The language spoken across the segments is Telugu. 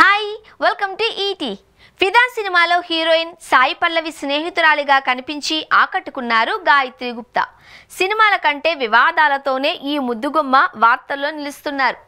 హాయ్ వెల్కమ్ టు ఈటీ. ఫిదా సినిమాలో హీరోయిన్ సాయి పల్లవి స్నేహితురాలిగా కనిపించి ఆకట్టుకున్నారు గాయత్రి గుప్తా. సినిమాల కంటే వివాదాలతోనే ఈ ముద్దుగుమ్మ వార్తల్లో నిలుస్తున్నారు.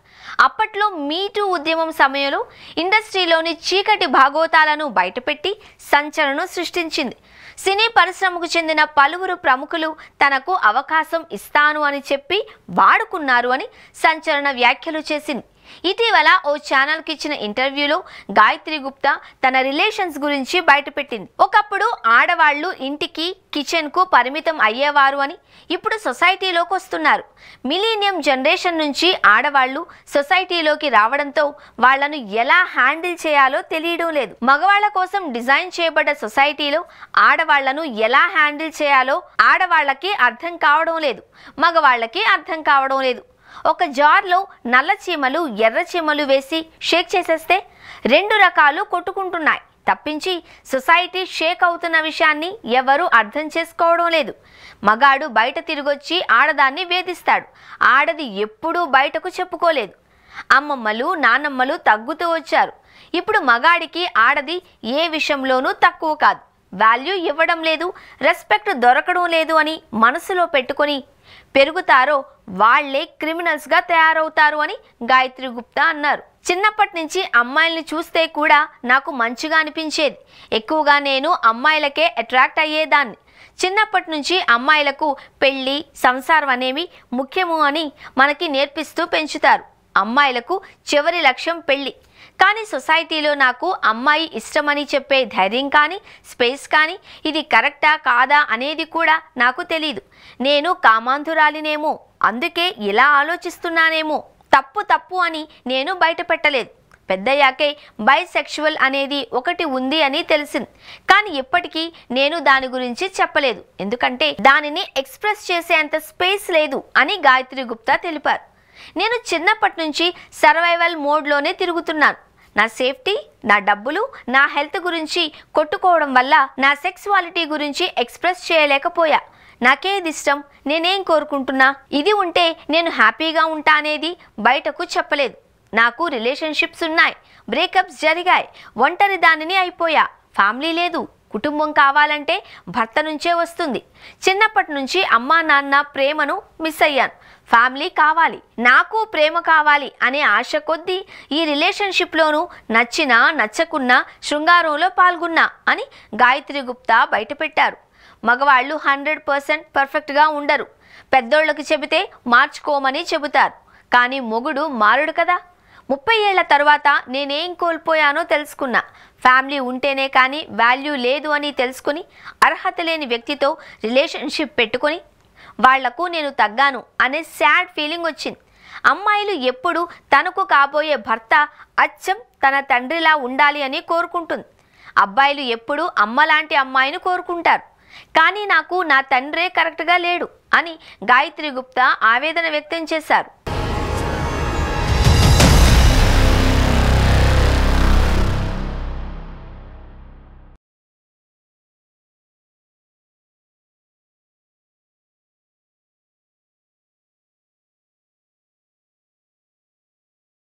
అప్పట్లో మీటూ ఉద్యమం సమయంలో ఇండస్ట్రీలోని చీకటి భాగోతాలను బయటపెట్టి సంచలనం సృష్టించింది. సినీ పరిశ్రమకు చెందిన పలువురు ప్రముఖులు తనకు అవకాశం ఇస్తాను అని చెప్పి వాడుకున్నారు అని సంచలన వ్యాఖ్యలు చేసింది. ఇటీవల ఓ ఛానల్కి ఇచ్చిన ఇంటర్వ్యూలో గాయత్రి గుప్తా తన రిలేషన్స్ గురించి బయటపెట్టింది. ఒకప్పుడు ఆడవాళ్లు ఇంటికి కిచెన్కు పరిమితం అయ్యేవారు అని ఇప్పుడు సొసైటీలోకి వస్తున్నారు. మిలీనియం జనరేషన్ నుంచి ఆడవాళ్లు సొసైటీలోకి రావడంతో వాళ్లను ఎలా హ్యాండిల్ చేయాలో తెలియడం లేదు. మగవాళ్ల కోసం డిజైన్ చేయబడ్డ సొసైటీలో ఆడవాళ్లను ఎలా హ్యాండిల్ చేయాలో ఆడవాళ్లకి అర్థం కావడం లేదు, మగవాళ్లకి అర్థం కావడం లేదు. ఒక జార్లో నల్ల చీమలు ఎర్ర చీమలు వేసి షేక్ చేసేస్తే రెండు రకాలు కొట్టుకుంటున్నాయి తప్పించి సొసైటీ షేక్ అవుతున్న విషయాన్ని ఎవరూ అర్థం చేసుకోవడం లేదు. మగాడు బయట తిరిగొచ్చి ఆడదాన్ని వేధిస్తాడు, ఆడది ఎప్పుడూ బయటకు చెప్పుకోలేదు. అమ్మమ్మలు నానమ్మలు తగ్గుతూ వచ్చారు. ఇప్పుడు మగాడికి ఆడది ఏ విషయంలోనూ తక్కువ కాదు, వాల్యూ ఇవ్వడం లేదు, రెస్పెక్ట్ దొరకడం లేదు అని మనసులో పెట్టుకొని పెరుగుతారో వాళ్లే క్రిమినల్స్గా తయారవుతారు అని గాయత్రి గుప్తా అన్నారు. చిన్నప్పటి నుంచి అమ్మాయిల్ని చూస్తే కూడా నాకు మంచిగా అనిపించేది. ఎక్కువగా నేను అమ్మాయిలకే అట్రాక్ట్ అయ్యేదాన్ని. చిన్నప్పటి నుంచి అమ్మాయిలకు పెళ్లి సంసారం అనేవి ముఖ్యము అని మనకి నేర్పిస్తూ పెంచుతారు. అమ్మాయిలకు చివరి లక్ష్యం పెళ్లి. కానీ సొసైటీలో నాకు అమ్మాయి ఇష్టమని చెప్పే ధైర్యం కానీ స్పేస్ కానీ ఇది కరెక్టా కాదా అనేది కూడా నాకు తెలీదు. నేను కామాంధురాలినేమో, అందుకే ఇలా ఆలోచిస్తున్నానేమో. తప్పు అని నేను బయట పెట్టలేదు. పెద్దయ్యాకే బైసెక్షువల్ అనేది ఒకటి ఉంది అని తెలిసింది. కానీ ఇప్పటికీ నేను దాని గురించి చెప్పలేదు, ఎందుకంటే దానిని ఎక్స్ప్రెస్ చేసేంత స్పేస్ లేదు అని గాయత్రి గుప్తా తెలిపారు. నేను చిన్నప్పటి నుంచి సర్వైవల్ మోడ్లోనే తిరుగుతున్నాను. నా సేఫ్టీ, నా డబ్బులు, నా హెల్త్ గురించి కొట్టుకోవడం వల్ల నా సెక్సువాలిటీ గురించి ఎక్స్ప్రెస్ చేయలేకపోయా. నాకేది ఇష్టం, నేనేం కోరుకుంటున్నా, ఇది ఉంటే నేను హ్యాపీగా ఉంటా అనేది బయటకు చెప్పలేదు. నాకు రిలేషన్షిప్స్ ఉన్నాయి, బ్రేకప్స్ జరిగాయి, ఒంటరి దానిని అయిపోయా. ఫ్యామిలీ లేదు, కుటుంబం కావాలంటే భర్త నుంచే వస్తుంది. చిన్నప్పటి నుంచి అమ్మా నాన్న ప్రేమను మిస్ అయ్యాను. ఫ్యామిలీ కావాలి, నాకు ప్రేమ కావాలి అనే ఆశ కొద్దీ ఈ రిలేషన్షిప్లోనూ నచ్చినా నచ్చకున్నా శృంగారంలో పాల్గొన్నా అని గాయత్రి గుప్తా బయటపెట్టారు. మగవాళ్ళు 100% పర్ఫెక్ట్గా ఉండరు. పెద్దోళ్ళకి చెబితే మార్చుకోమని చెబుతారు, కానీ మొగుడు మారుడు కదా. 30 ఏళ్ల తర్వాత నేనేం కోల్పోయానో తెలుసుకున్నా. ఫ్యామిలీ ఉంటేనే కానీ వాల్యూ లేదు అని తెలుసుకుని అర్హత లేని వ్యక్తితో రిలేషన్షిప్ పెట్టుకొని వాళ్లకు నేను తగ్గాను అనే సాడ్ ఫీలింగ్ వచ్చింది. అమ్మాయిలు ఎప్పుడు తనకు కాబోయే భర్త అచ్చం తన తండ్రిలా ఉండాలి అని కోరుకుంటుంది. అబ్బాయిలు ఎప్పుడు అమ్మలాంటి అమ్మాయిని కోరుకుంటారు. కానీ నాకు నా తండ్రే కరెక్ట్గా లేడు అని గాయత్రి గుప్తా ఆవేదన వ్యక్తం చేశారు.